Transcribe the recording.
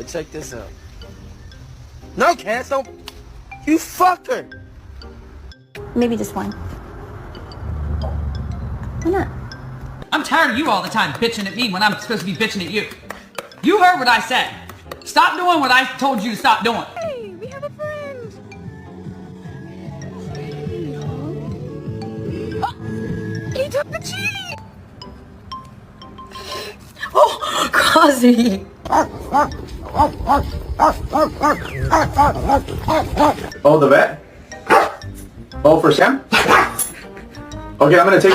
But check this out. No, Cass, don't. You fuck her. Maybe just one. Why not? I'm tired of you all the time bitching at me when I'm supposed to be bitching at you. You heard what I said. Stop doing what I told you to stop doing. Hey, we have a friend. Oh, he took the cheese. Oh, Kazi. Oh, the vet? Oh, for Sam? Okay, I'm gonna take...